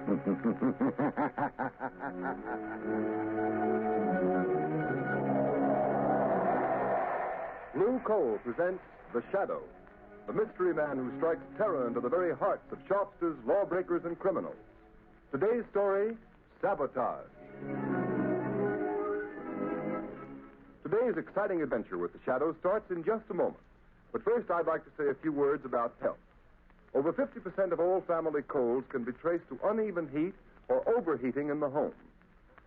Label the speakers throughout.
Speaker 1: Blue Coal presents The Shadow, the mystery man who strikes terror into the very hearts of shopsters, lawbreakers, and criminals. Today's story, Sabotage. Today's exciting adventure with The Shadow starts in just a moment. But first, I'd like to say a few words about health. Over 50% of all family colds can be traced to uneven heat or overheating in the home.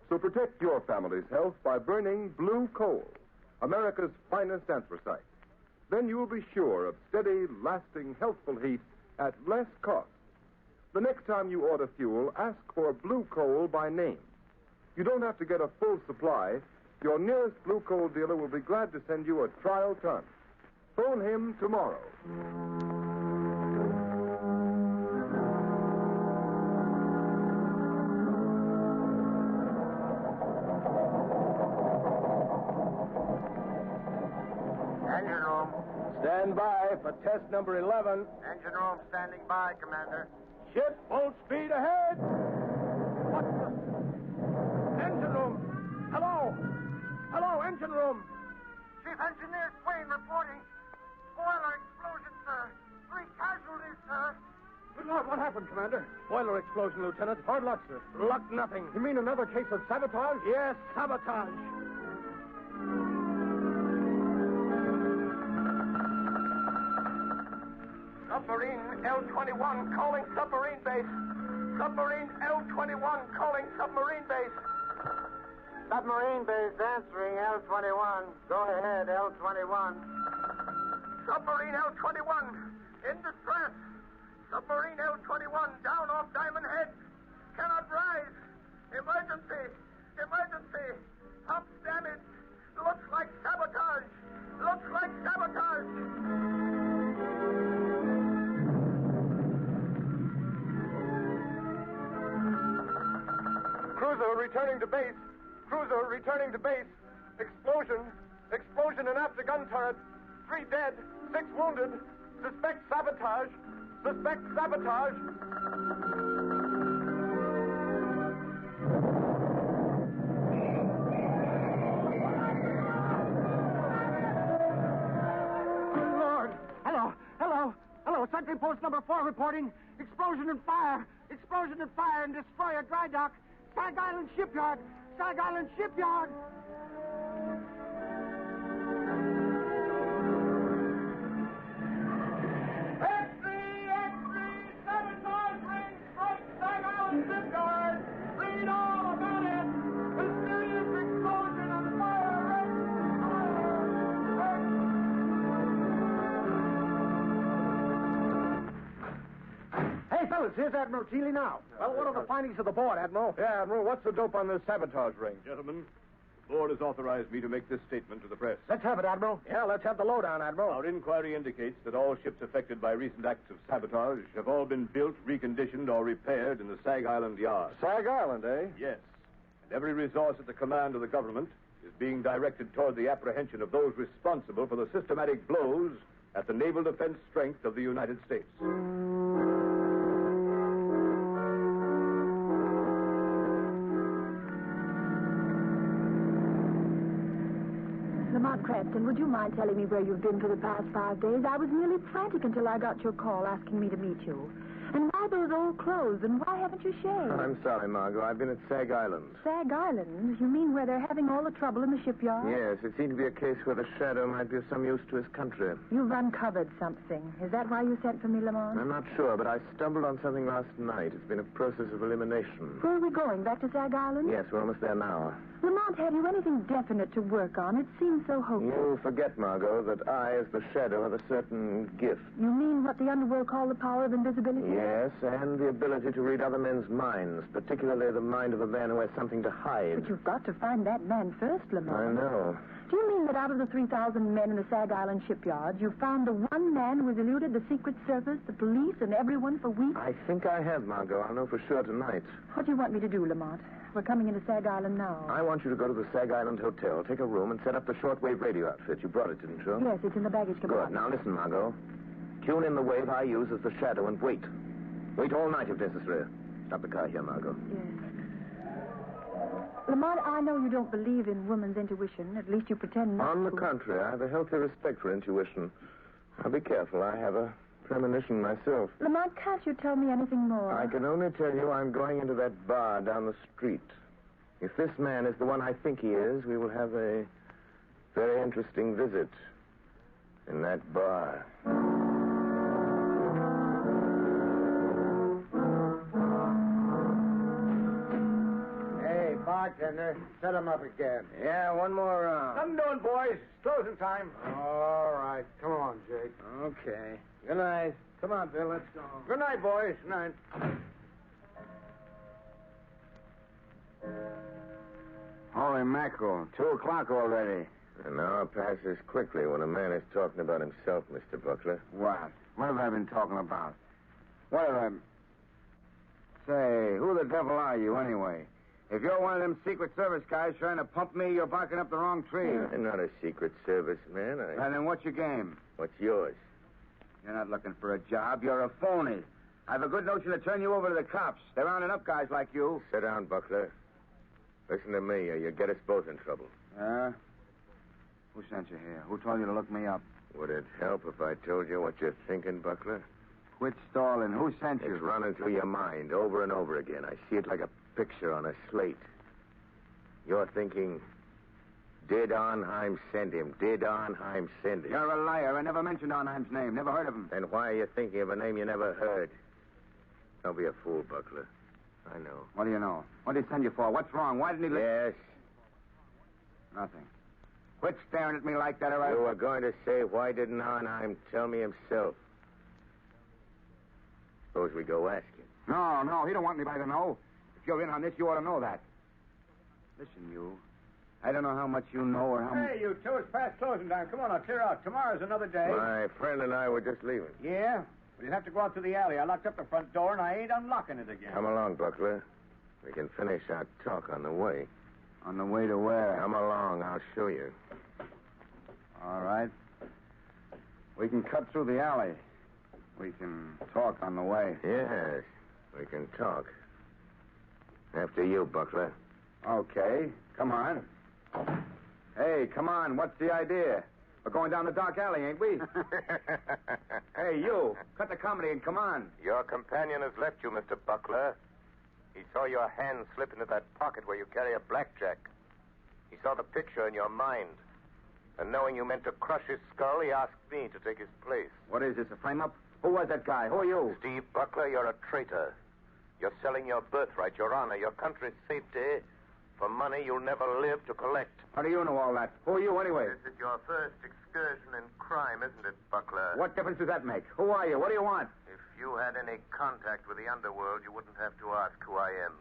Speaker 1: So protect your family's health by burning Blue Coal, America's finest anthracite. Then you will be sure of steady, lasting, healthful heat at less cost. The next time you order fuel, ask for Blue Coal by name. You don't have to get a full supply. Your nearest Blue Coal dealer will be glad to send you a trial ton. Phone him tomorrow.
Speaker 2: Engine room.
Speaker 3: Stand by for test number 11.
Speaker 2: Engine room standing by, Commander.
Speaker 3: Ship full speed ahead. What the? Engine room. Hello. Hello, engine room.
Speaker 2: Chief Engineer Swain reporting. Boiler explosion, sir. 3 casualties, sir.
Speaker 3: Good Lord, what happened, Commander? Boiler explosion, Lieutenant. Hard luck, sir. Luck nothing. You mean another case of sabotage? Yes, sabotage. Submarine L-21 calling submarine base. Submarine L-21 calling submarine base.
Speaker 2: Submarine base answering L-21. Go ahead, L-21.
Speaker 3: Submarine L-21 in distress. Submarine L-21 down off Diamond Head. Cannot rise. Emergency. Emergency. Pumps damaged. Looks like sabotage. Looks like sabotage. Cruiser returning to base. Cruiser returning to base. Explosion. Explosion in after gun turret. 3 dead. 6 wounded. Suspect sabotage. Suspect sabotage. Lord. Hello. Hello. Hello. Sentry post number 4 reporting. Explosion and fire. Explosion and fire in destroyer dry dock. Sag Island shipyard. Sag Island shipyard. Sabotage ring strike Sag Island shipyard. Read all about it. Mysterious explosion and fire. Hey, fellas, here's Admiral Key now. Well, what are the findings of the board, Admiral?
Speaker 1: Yeah, Admiral, what's the dope on this sabotage ring?
Speaker 4: Gentlemen, the board has authorized me to make this statement to the press.
Speaker 3: Let's have it, Admiral. Yeah, let's have the lowdown, Admiral.
Speaker 4: Our inquiry indicates that all ships affected by recent acts of sabotage have all been built, reconditioned, or repaired in the Sag Island yard.
Speaker 1: Sag Island, eh?
Speaker 4: Yes. And every resource at the command of the government is being directed toward the apprehension of those responsible for the systematic blows at the naval defense strength of the United States.
Speaker 5: Lamont Cranston, would you mind telling me where you've been for the past 5 days? I was nearly frantic until I got your call asking me to meet you. And why those old clothes, and why haven't you shaved?
Speaker 1: I'm sorry, Margot. I've been at Sag Island.
Speaker 5: Sag Island? You mean where they're having all the trouble in the shipyard?
Speaker 1: Yes, it seemed to be a case where the Shadow might be of some use to his country.
Speaker 5: You've uncovered something. Is that why you sent for me, Lamont?
Speaker 1: I'm not sure, but I stumbled on something last night. It's been a process of elimination.
Speaker 5: Where are we going? Back to Sag Island?
Speaker 1: Yes, we're almost there now.
Speaker 5: Lamont, have you anything definite to work on? It seems so hopeless.
Speaker 1: You forget, Margot, that I, as the Shadow, have a certain gift.
Speaker 5: You mean what the underworld call the power of invisibility?
Speaker 1: Yes, and the ability to read other men's minds, particularly the mind of a man who has something to hide.
Speaker 5: But you've got to find that man first, Lamont.
Speaker 1: I know.
Speaker 5: Do you mean that out of the 3,000 men in the Sag Island shipyard, you found the one man who has eluded the Secret Service, the police, and everyone for weeks?
Speaker 1: I think I have, Margot. I'll know for sure tonight.
Speaker 5: What do you want me to do, Lamont? We're coming into Sag Island now.
Speaker 1: I want you to go to the Sag Island Hotel, take a room, and set up the shortwave radio outfit. You brought it, didn't you?
Speaker 5: Yes, it's in the baggage compartment.
Speaker 1: Good. Now listen, Margot. Tune in the wave I use as the Shadow and wait. Wait all night if necessary.
Speaker 6: Stop the car here, Margot.
Speaker 5: Yes. Lamont, I know you don't believe in woman's intuition. At least you pretend not
Speaker 6: On the
Speaker 5: to.
Speaker 6: contrary, I have a healthy respect for intuition. I'll be careful. I have a premonition myself.
Speaker 5: Lamont, can't you tell me anything more?
Speaker 6: I can only tell you I'm going into that bar down the street. If this man is the one I think he is, we will have a very interesting visit in that bar.
Speaker 3: Hey, bartender, set him up again.
Speaker 6: Yeah, one more round.
Speaker 3: I'm doing, boys. It's closing time. All right. Come on, Jake.
Speaker 6: Okay. Good night. Come on, Bill. Let's go.
Speaker 3: Good night, boys. Good night.
Speaker 6: Holy mackerel. 2:00 already. An hour passes quickly when a man is talking about himself, Mr. Buckler.
Speaker 3: What? What have I been talking about? What have I... Say, who the devil are you, anyway? If you're one of them Secret Service guys trying to pump me, you're barking up the wrong tree.
Speaker 6: I'm not a Secret Service man.
Speaker 3: And then what's your game?
Speaker 6: What's yours?
Speaker 3: You're not looking for a job. You're a phony. I have a good notion to turn you over to the cops. They're rounding up guys like you.
Speaker 6: Sit down, Buckler. Listen to me, or you get us both in trouble.
Speaker 3: Huh? Who sent you here? Who told you to look me up?
Speaker 6: Would it help if I told you what you're thinking, Buckler?
Speaker 3: Quit stalling. Who sent you?
Speaker 6: It's running through your mind over and over again. I see it like a picture on a slate. You're thinking, did Arnheim send him? Did Arnheim send him?
Speaker 3: You're a liar. I never mentioned Arnheim's name. Never heard of him.
Speaker 6: Then why are you thinking of a name you never heard? Don't be a fool, Buckler. I know.
Speaker 3: What do you know? What did he send you for? What's wrong? Why didn't he...
Speaker 6: Yes.
Speaker 3: Nothing. Quit staring at me like that, or I...
Speaker 6: You were going to say, why didn't Arnheim tell me himself? Suppose we go ask him.
Speaker 3: No, he don't want anybody to know. If you're in on this, you ought to know that. Listen, you. I don't know how much you know or how much...
Speaker 4: Hey, you two, it's past closing time. Come on, I'll clear out. Tomorrow's another day.
Speaker 6: My friend and I were just leaving.
Speaker 4: Yeah? But you'll have to go out through the alley. I locked up the front door, and I ain't unlocking it again.
Speaker 6: Come along, Buckler. We can finish our talk on the way.
Speaker 3: On the way to where?
Speaker 6: Come along, I'll show you.
Speaker 3: All right. We can cut through the alley. We can talk on the way.
Speaker 6: Yes, we can talk. After you, Buckler.
Speaker 3: Okay, come on. Hey, come on, what's the idea? We're going down the dark alley, ain't we? Hey, you, cut the comedy and come on.
Speaker 6: Your companion has left you, Mr. Buckler. He saw your hand slip into that pocket where you carry a blackjack. He saw the picture in your mind. And knowing you meant to crush his skull, he asked me to take his place.
Speaker 3: What is this, a frame-up? Who was that guy? Who are you?
Speaker 6: Steve Buckler, you're a traitor. You're selling your birthright, your honor, your country's safety for money you'll never live to collect.
Speaker 3: How do you know all that? Who are you, anyway?
Speaker 6: This is your first excursion in crime, isn't it, Buckler?
Speaker 3: What difference does that make? Who are you? What do you want?
Speaker 6: If you had any contact with the underworld, you wouldn't have to ask who I am.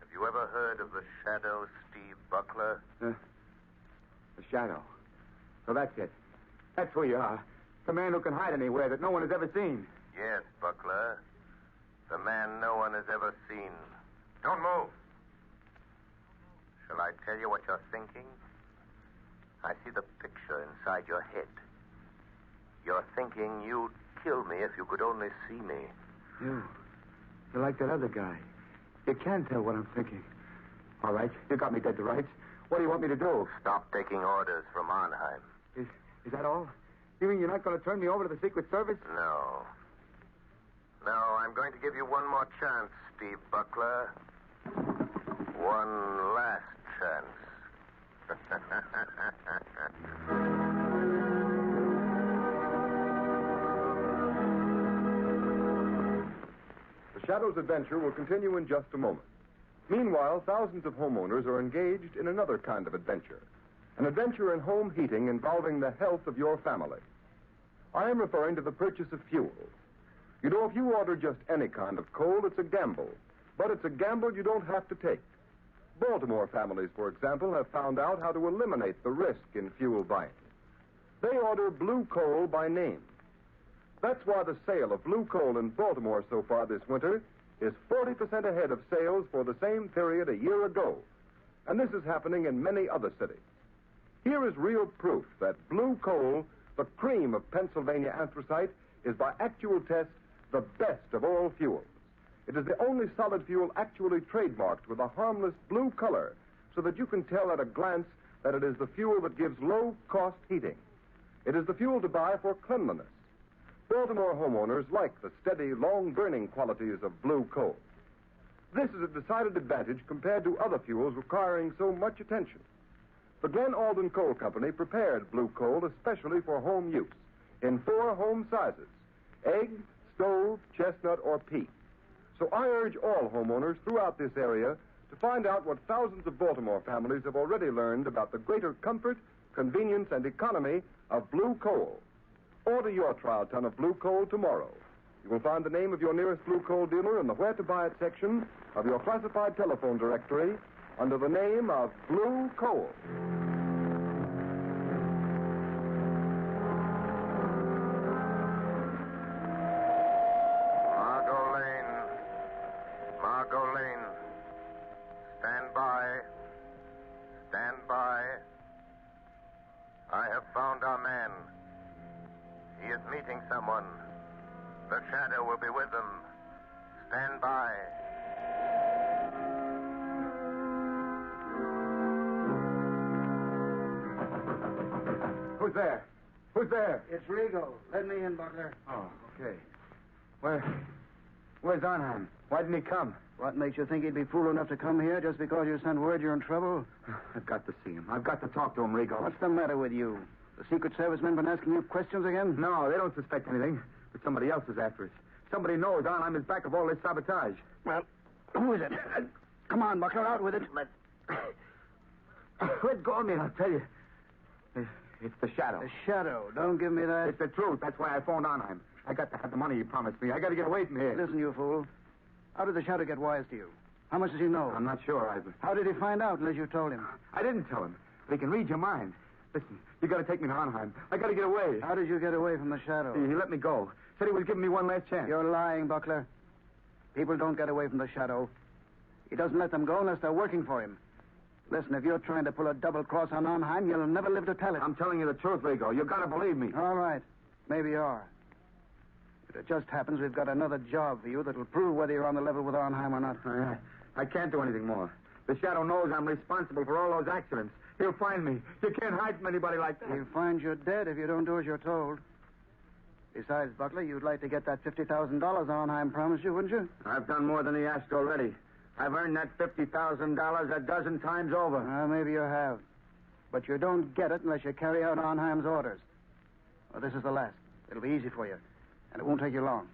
Speaker 6: Have you ever heard of the Shadow, Steve Buckler?
Speaker 3: The Shadow. So that's it. That's who you are. The man who can hide anywhere that no one has ever seen.
Speaker 6: Yes, Buckler. The man no one has ever seen. Don't move. Shall I tell you what you're thinking? I see the picture inside your head. You're thinking you'd kill me if you could only see me.
Speaker 3: You're like that other guy. You can tell what I'm thinking. All right, you got me dead to rights. What do you want me to do?
Speaker 6: Stop taking orders from Arnheim.
Speaker 3: Is that all? You mean you're not going to turn me over to the Secret Service?
Speaker 6: No. No, I'm going to give you one more chance, Steve Buckler. One last chance.
Speaker 1: The Shadow's adventure will continue in just a moment. Meanwhile, thousands of homeowners are engaged in another kind of adventure. An adventure in home heating involving the health of your family. I am referring to the purchase of fuel. You know, if you order just any kind of coal, it's a gamble. But it's a gamble you don't have to take. Baltimore families, for example, have found out how to eliminate the risk in fuel buying. They order blue coal by name. That's why the sale of blue coal in Baltimore so far this winter is 40% ahead of sales for the same period a year ago. And this is happening in many other cities. Here is real proof that blue coal, the cream of Pennsylvania anthracite, is by actual test the best of all fuels. It is the only solid fuel actually trademarked with a harmless blue color, so that you can tell at a glance that it is the fuel that gives low-cost heating. It is the fuel to buy for cleanliness. Baltimore homeowners like the steady, long-burning qualities of blue coal. This is a decided advantage compared to other fuels requiring so much attention. The Glen Alden Coal Company prepared blue coal especially for home use in 4 home sizes: egg, stove, chestnut, or peat. So I urge all homeowners throughout this area to find out what thousands of Baltimore families have already learned about the greater comfort, convenience, and economy of blue coal. Order your trial ton of blue coal tomorrow. You will find the name of your nearest blue coal dealer in the Where to Buy It section of your classified telephone directory under the name of Blue Coal.
Speaker 6: Margot Lane. Stand by. Stand by. I have found our man. He is meeting someone. The shadow will be with them. Stand by.
Speaker 3: Who's there? Who's there?
Speaker 7: It's Rigo. Let me in, Buckler.
Speaker 3: Oh, okay. Where's Arnheim? Why didn't he come?
Speaker 7: What makes you think he'd be fool enough to come here just because you sent word you're in trouble?
Speaker 3: I've got to see him. I've got to talk to him, Rigo.
Speaker 7: What's the matter with you? The Secret Service men been asking you questions again?
Speaker 3: No, they don't suspect anything. But somebody else is after us. Somebody knows Arnheim is back of all this sabotage.
Speaker 7: Well, who is it? Come on, Buckler, out with it.
Speaker 3: Let go of me, I'll tell you. It's the shadow.
Speaker 7: The shadow. Don't give me that.
Speaker 3: It's the truth. That's why I phoned Arnheim. I got to have the money he promised me. I got to get away from here.
Speaker 7: Listen, you fool. How did the shadow get wise to you? How much does he know?
Speaker 3: I'm not sure, Ivan.
Speaker 7: How did he find out unless you told him?
Speaker 3: I didn't tell him. But he can read your mind. Listen, you got to take me to Arnheim. I got to get away.
Speaker 7: How did you get away from the shadow?
Speaker 3: He let me go. Said he was giving me one last chance.
Speaker 7: You're lying, Buckler. People don't get away from the shadow. He doesn't let them go unless they're working for him. Listen, if you're trying to pull a double cross on Arnheim, you'll never live to tell it.
Speaker 3: I'm telling you the truth, Rigo. You got to believe me.
Speaker 7: All right. Maybe you are. But it just happens we've got another job for you that'll prove whether you're on the level with Arnheim or not.
Speaker 3: I can't do anything more. The shadow knows I'm responsible for all those accidents. He'll find me. You can't hide from anybody like that.
Speaker 7: He'll find you dead if you don't do as you're told. Besides, Buckler, you'd like to get that $50,000 Arnheim promised you, wouldn't you?
Speaker 3: I've done more than he asked already. I've earned that $50,000 a dozen times over.
Speaker 7: Maybe you have. But you don't get it unless you carry out Arnheim's orders. Well, this is the last. It'll be easy for you. And it won't take you long.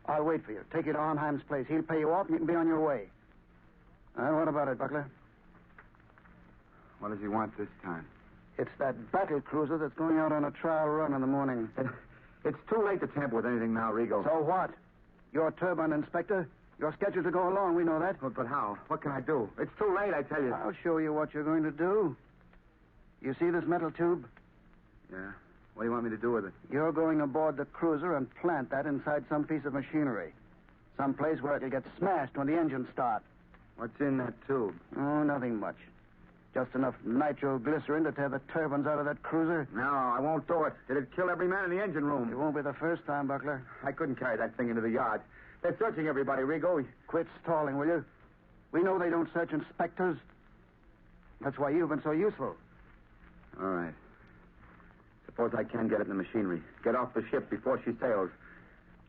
Speaker 7: I'll wait for you. Take you to Arnheim's place. He'll pay you off and you can be on your way. What about it, Buckler?
Speaker 3: What does he want this time?
Speaker 7: It's that battle cruiser that's going out on a trial run in the morning.
Speaker 3: It's too late to tamper with anything now, Rigo.
Speaker 7: So what? You're turbine inspector. You're scheduled to go along. We know that.
Speaker 3: But how? What can I do? It's too late, I tell you.
Speaker 7: I'll show you what you're going to do. You see this metal tube?
Speaker 3: Yeah. What do you want me to do with it?
Speaker 7: You're going aboard the cruiser and plant that inside some piece of machinery. Some place where it'll get smashed when the engines start.
Speaker 3: What's in that tube?
Speaker 7: Oh, nothing much. Just enough nitroglycerin to tear the turbines out of that cruiser.
Speaker 3: No, I won't do it. It'd kill every man in the engine room.
Speaker 7: It won't be the first time, Buckler.
Speaker 3: I couldn't carry that thing into the yard. They're searching everybody, Rigo.
Speaker 7: Quit stalling, will you? We know they don't search inspectors. That's why you've been so useful.
Speaker 3: All right. Suppose I can get it in the machinery. Get off the ship before she sails.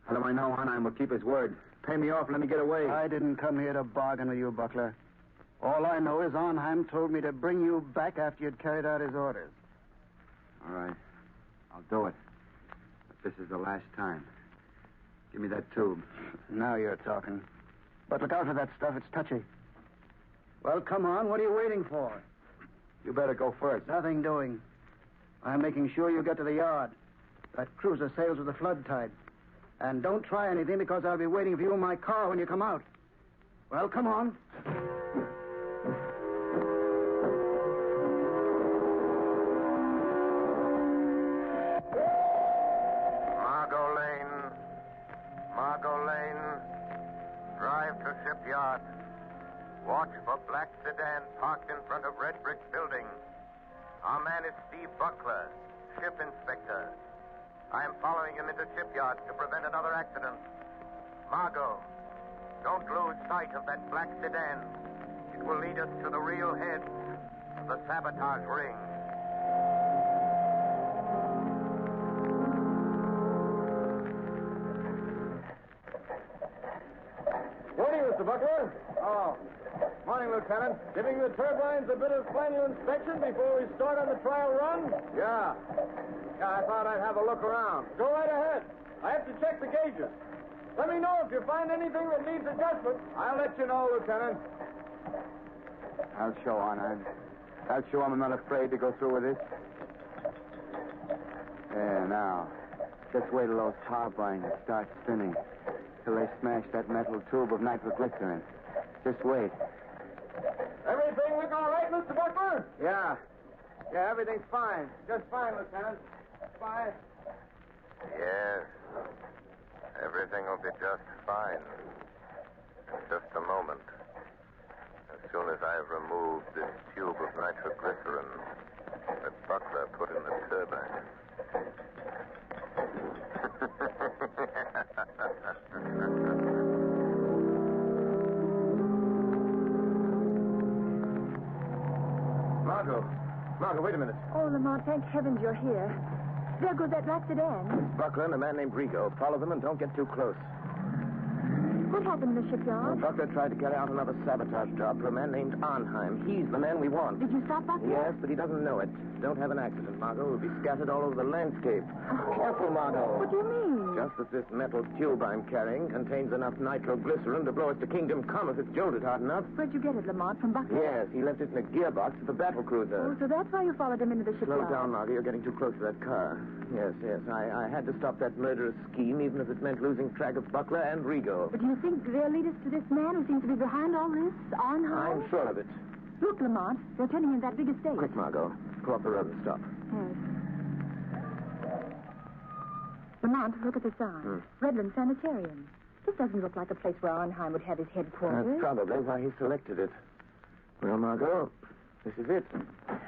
Speaker 3: How do I know Arnheim will keep his word? Pay me off and let me get away.
Speaker 7: I didn't come here to bargain with you, Buckler. All I know is Arnheim told me to bring you back after you'd carried out his orders.
Speaker 3: All right. I'll do it. But this is the last time. Give me that tube.
Speaker 7: Now you're talking. But look out for that stuff. It's touchy. Well, come on. What are you waiting for?
Speaker 3: You better go first.
Speaker 7: Nothing doing. I'm making sure you get to the yard. That cruiser sails with the flood tide. And don't try anything because I'll be waiting for you in my car when you come out. Well, come on.
Speaker 6: Margot Lane. Drive to shipyard. Watch for black sedan parked in front of red brick building. Our man is Steve Buckler, ship inspector. I am following him into shipyard to prevent another accident. Margot. Don't lose sight of that black sedan. It will lead us to the real head of the sabotage ring.
Speaker 3: Morning, Mr. Buckler. Oh, morning, Lieutenant. Giving the turbines a bit of final inspection before we start on the trial run? Yeah, I thought I'd have a look around. Go right ahead. I have to check the gauges. Let me know if you find anything that needs adjustment. I'll let you know, Lieutenant.
Speaker 7: I'll show on. I'll show him I'm not afraid to go through with this. Yeah, now. Just wait till those turbines start spinning. Till they smash that metal tube of nitroglycerin. Just wait.
Speaker 3: Everything look all right, Mr. Buckler?
Speaker 7: Yeah, everything's fine. Just fine, Lieutenant. Fine.
Speaker 6: Yes. Everything will be just fine. In just a moment. As soon as I've removed this tube of nitroglycerin that Buckler put in the turbine.
Speaker 3: Margot, wait a minute.
Speaker 5: Oh, Lamont, thank heavens you're here. There goes that black sedan.
Speaker 3: Buckler and a man named Rigo. Follow them and don't get too close.
Speaker 5: What happened in the shipyard?
Speaker 3: Buckler tried to carry out another sabotage job for a man named Arnheim. He's the man we want.
Speaker 5: Did you stop Buckler?
Speaker 3: Yes, but he doesn't know it. Don't have an accident, Margot. We'll be scattered all over the landscape. Careful, Margot.
Speaker 5: What do you mean?
Speaker 3: Just that this metal tube I'm carrying contains enough nitroglycerin to blow us to Kingdom Come if it's jolted hard enough.
Speaker 5: Where'd you get it, Lamont? From Buckler?
Speaker 3: Yes, he left it in a gearbox at the battle cruiser.
Speaker 5: Oh, so that's why you followed him into the shipyard.
Speaker 3: Slow down, Margot. You're getting too close to that car. Yes. I had to stop that murderous scheme, even if it meant losing track of Buckler and Rigo.
Speaker 5: But do you think they'll lead us to this man who seems to be behind all this, Arnheim?
Speaker 3: I'm sure of it.
Speaker 5: Look, Lamont, they're turning in that big estate.
Speaker 3: Quick, Margot. Pull off the road and stop.
Speaker 5: Yes. Lamont, look at the sign. Redland Sanitarium. This doesn't look like a place where Arnheim would have his headquarters.
Speaker 3: That's probably why he selected it. Well, Margot, this is it.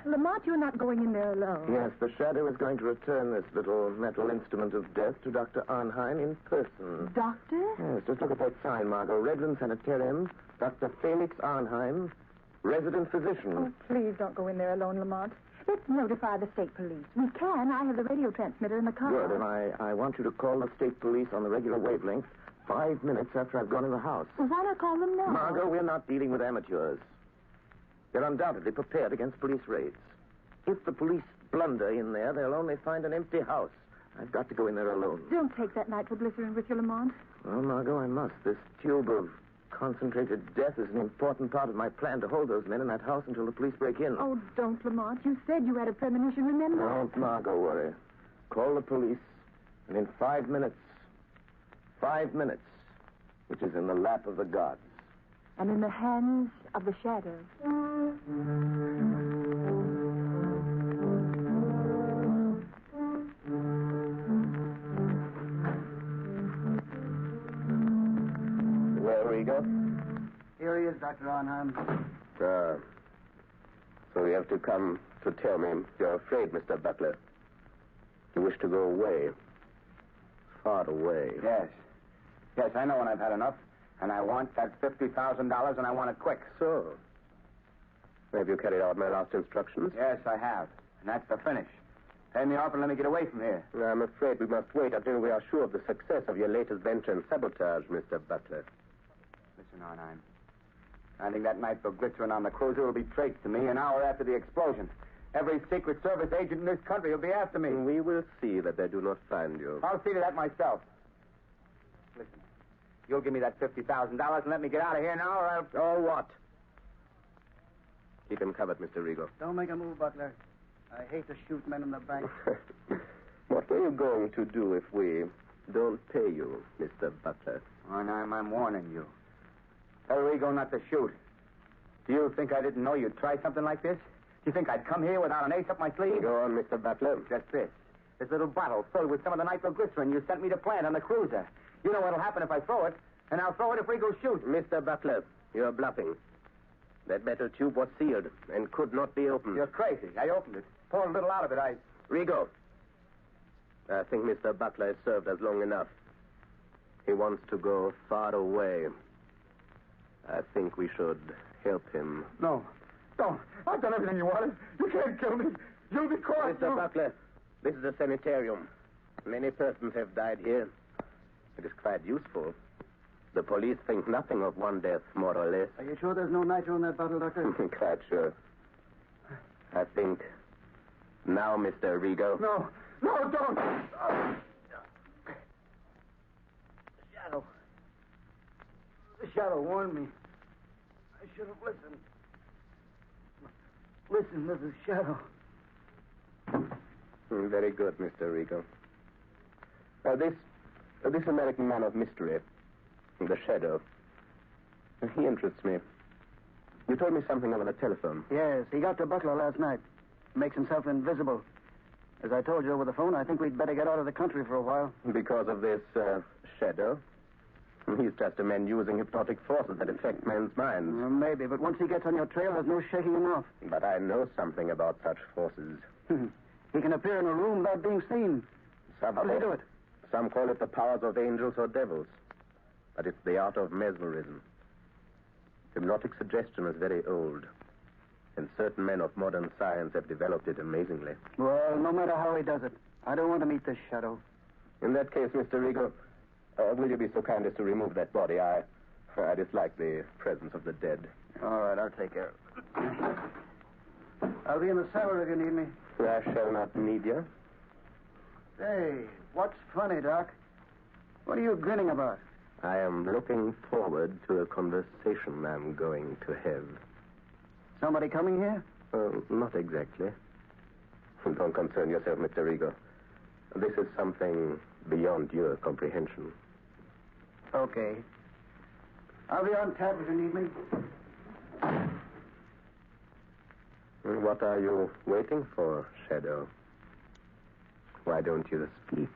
Speaker 5: Lamont, you're not going in there alone.
Speaker 3: Yes, the Shadow is going to return this little metal instrument of death to Dr. Arnheim in person.
Speaker 5: Doctor?
Speaker 3: Yes, just look at that sign, Margot. Redland Sanitarium, Dr. Felix Arnheim, resident physician.
Speaker 5: Oh, please don't go in there alone, Lamont. Let's notify the state police. We can. I have the radio transmitter in the car.
Speaker 3: Good, and I want you to call the state police on the regular wavelength 5 minutes after I've gone in the house.
Speaker 5: Well, why not call them now?
Speaker 3: Margot, we're not dealing with amateurs. They're undoubtedly prepared against police raids. If the police blunder in there, they'll only find an empty house. I've got to go in there alone.
Speaker 5: Don't take that nitroglycerin with you, Lamont.
Speaker 3: Well, Margot, I must. This tube of concentrated death is an important part of my plan to hold those men in that house until the police break in.
Speaker 5: Oh, don't, Lamont. You said you had a premonition, remember?
Speaker 3: Don't, Margot, worry. Call the police, and in 5 minutes, which is in the lap of the gods.
Speaker 5: And in the hands of the shadow.
Speaker 3: Where we go?
Speaker 7: Here he is, Dr. Arnheim.
Speaker 6: So you have to come to tell me you're afraid, Mr. Buckler. You wish to go away. Far away.
Speaker 7: Yes, I know when I've had enough. And I want that $50,000, and I want it quick.
Speaker 6: So, have you carried out my last instructions?
Speaker 7: Yes, I have. And that's the finish. Pay me off and let me get away from here.
Speaker 6: I'm afraid we must wait until we are sure of the success of your latest venture in sabotage, Mr. Buckler.
Speaker 7: Listen, Arnheim. I think that nitroglycerin on the cruiser will be traced to me an hour after the explosion. Every Secret Service agent in this country will be after me.
Speaker 6: We will see that they do not find you.
Speaker 7: I'll see to that myself. Listen. You'll give me that $50,000 and let me get out of here now, or I'll...
Speaker 6: Oh, what? Keep him covered, Mr. Rigo.
Speaker 7: Don't make a move, Buckler. I hate to shoot men in the back.
Speaker 6: What are you going to do if we don't pay you, Mr. Buckler?
Speaker 7: Arnheim, I'm warning you. Tell Rigo not to shoot. Do you think I didn't know you'd try something like this? Do you think I'd come here without an ace up my sleeve?
Speaker 6: Go on, Mr. Buckler.
Speaker 7: Just this. This little bottle filled with some of the nitroglycerin you sent me to plant on the cruiser. You know what'll happen if I throw it, and I'll throw it if Rigo shoots.
Speaker 6: Mr. Buckler, you're bluffing. That metal tube was sealed and could not be opened.
Speaker 7: You're crazy. I opened it. Poured a little out of it.
Speaker 6: Rigo, I think Mr. Buckler has served us long enough. He wants to go far away. I think we should help him.
Speaker 3: No. Don't. I've done everything you wanted. You can't kill me. You'll be caught.
Speaker 6: Mr. Buckler, this is a sanitarium. Many persons have died here. It is quite useful. The police think nothing of one death, more or less.
Speaker 7: Are you sure there's no nitro in that bottle, Doctor?
Speaker 6: Quite sure. I think... Now, Mr. Rigo.
Speaker 3: No, don't.
Speaker 7: Shadow. The shadow warned me. I should have listened. Listen to the shadow.
Speaker 6: Very good, Mr. Rigo. This American man of mystery, the Shadow, he interests me. You told me something over the telephone.
Speaker 7: Yes, he got to Buckler last night. Makes himself invisible. As I told you over the phone, I think we'd better get out of the country for a while.
Speaker 6: Because of this Shadow? He's just a man using hypnotic forces that affect men's minds.
Speaker 7: Maybe, but once he gets on your trail, there's no shaking him off.
Speaker 6: But I know something about such forces.
Speaker 7: He can appear in a room without being seen. How do they do it?
Speaker 6: Some call it the powers of angels or devils. But it's the art of mesmerism. Hypnotic suggestion is very old. And certain men of modern science have developed it amazingly.
Speaker 7: Well, no matter how he does it, I don't want to meet this Shadow.
Speaker 6: In that case, Mr. Rigo, will you be so kind as to remove that body? I dislike the presence of the dead.
Speaker 7: All right, I'll take care of it. I'll be in the cellar if you need me.
Speaker 6: I shall not need you.
Speaker 7: Hey, what's funny, Doc? What are you grinning about?
Speaker 6: I am looking forward to a conversation I'm going to have.
Speaker 7: Somebody coming here?
Speaker 6: Not exactly. Don't concern yourself, Mr. Rigo. This is something beyond your comprehension.
Speaker 7: Okay. I'll be on tap if you need me.
Speaker 6: What are you waiting for, Shadow? Why don't you speak?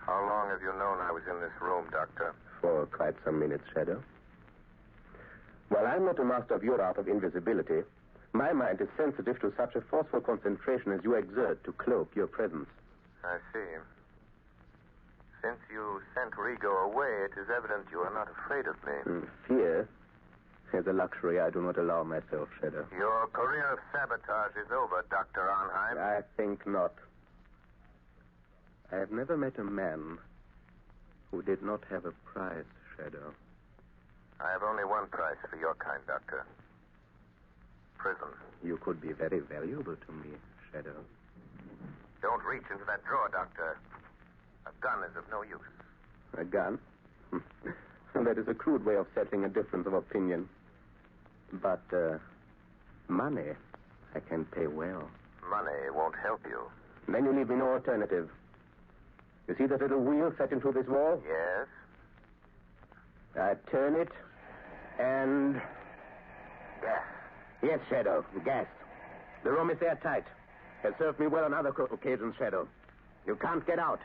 Speaker 8: How long have you known I was in this room, Doctor?
Speaker 6: For quite some minutes, Shadow. While I'm not a master of your art of invisibility, my mind is sensitive to such a forceful concentration as you exert to cloak your presence.
Speaker 8: I see. Since you sent Rigo away, it is evident you are not afraid of me.
Speaker 6: Fear is a luxury I do not allow myself, Shadow.
Speaker 8: Your career of sabotage is over, Dr. Arnheim.
Speaker 6: I think not. I have never met a man who did not have a price, Shadow.
Speaker 8: I have only one price for your kind, Doctor. Prison.
Speaker 6: You could be very valuable to me, Shadow.
Speaker 8: Don't reach into that drawer, Doctor. A gun is of no use.
Speaker 6: A gun? That is a crude way of settling a difference of opinion. But, money, I can pay well.
Speaker 8: Money won't help you.
Speaker 6: Then you leave me no alternative. You see that little wheel set into this wall?
Speaker 8: Yes?
Speaker 6: I turn it, and...
Speaker 8: Gas.
Speaker 6: Yes, Shadow, gas. The room is airtight. Has served me well on other occasions, Shadow. You can't get out.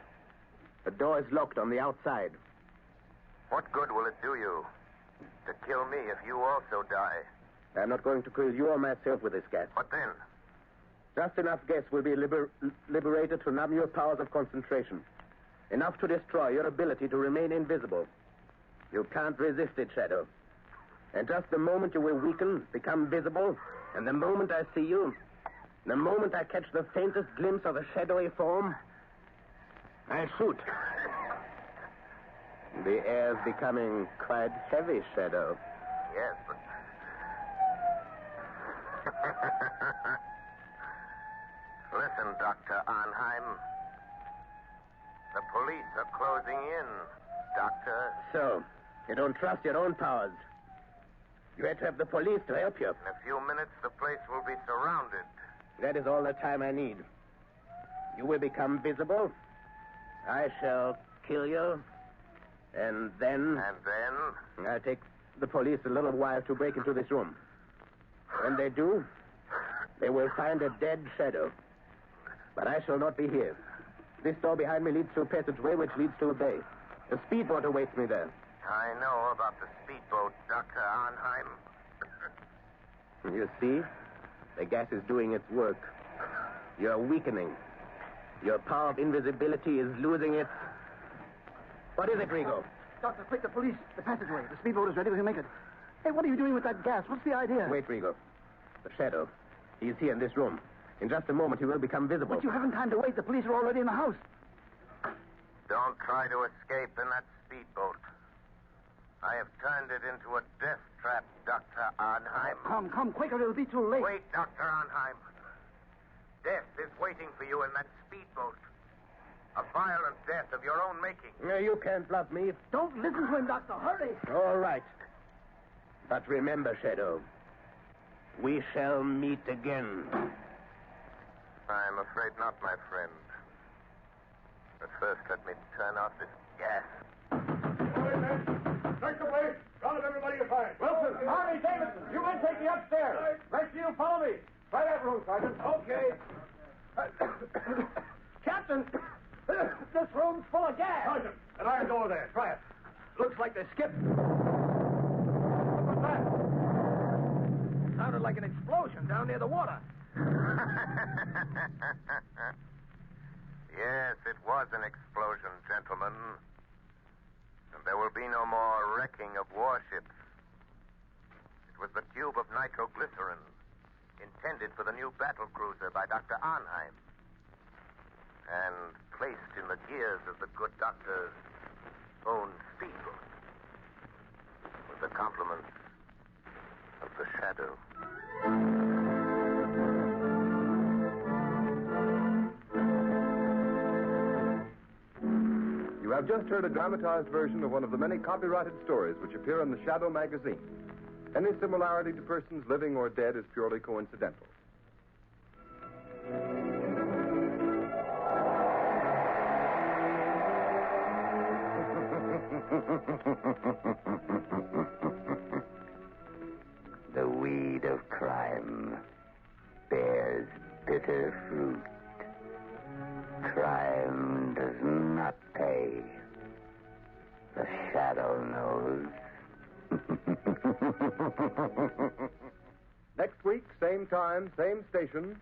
Speaker 6: The door is locked on the outside.
Speaker 8: What good will it do you to kill me if you also die?
Speaker 6: I'm not going to kill you or myself with this gas.
Speaker 8: What then?
Speaker 6: Just enough gas will be liberated to numb your powers of concentration. Enough to destroy your ability to remain invisible. You can't resist it, Shadow. And just the moment you will weaken, become visible, and the moment I see you, the moment I catch the faintest glimpse of a shadowy form, I shoot. The air's becoming quite heavy, Shadow.
Speaker 8: Yes, but... Listen, Dr. Arnheim. The police are closing in, Doctor.
Speaker 6: So, you don't trust your own powers. You had to have the police to help you.
Speaker 8: In a few minutes, the place will be surrounded.
Speaker 6: That is all the time I need. You will become visible. I shall kill you. And then...
Speaker 8: And then?
Speaker 6: I'll take the police a little while to break into this room. When they do, they will find a dead Shadow. But I shall not be here. This door behind me leads to a passageway which leads to a bay. A speedboat awaits me there.
Speaker 8: I know about the speedboat, Dr. Arnheim.
Speaker 6: You see? The gas is doing its work. You're weakening. Your power of invisibility is losing its... What is it, Rigo?
Speaker 7: Doctor, quick, the police. The passageway. The speedboat is ready. We can make it. Hey, what are you doing with that gas? What's the idea?
Speaker 9: Wait, Rigo. The shadow. He is here in this room. In just a moment, he will become visible.
Speaker 7: But you haven't time to wait. The police are already in the house.
Speaker 8: Don't try to escape in that speedboat. I have turned it into a death trap, Dr. Arnheim.
Speaker 7: Come, quicker. It'll be too late.
Speaker 8: Wait, Dr. Arnheim. Death is waiting for you in that speedboat. A violent death of your own making.
Speaker 9: You can't bluff me.
Speaker 7: Don't listen to him, Doctor. Hurry.
Speaker 9: All right. But remember, Shadow, we shall meet again.
Speaker 8: I'm afraid not, my friend. But first, let me turn off this gas.
Speaker 3: All right, men. Search the place. Round everybody you find. Wilson, Harvey, Davidson, you men take me upstairs. Rest of you follow me. Try that room, Sergeant. Okay.
Speaker 7: Captain, this room's full of gas.
Speaker 3: Sergeant, an iron door there. Try it.
Speaker 7: Looks like they skipped.
Speaker 3: What's that?
Speaker 7: Sounded like an explosion down near the water.
Speaker 8: Yes, it was an explosion, gentlemen. And there will be no more wrecking of warships. It was the tube of nitroglycerin intended for the new battle cruiser by Dr. Arnheim and placed in the gears of the good doctor's own speedboat with the compliments of the shadow.
Speaker 1: You have just heard a dramatized version of one of the many copyrighted stories which appear in the Shadow magazine. Any similarity to persons living or dead is purely coincidental.
Speaker 10: The weed of crime bears bitter fruit. Crime does not pay. The shadow knows.
Speaker 1: Next week, same time, same station,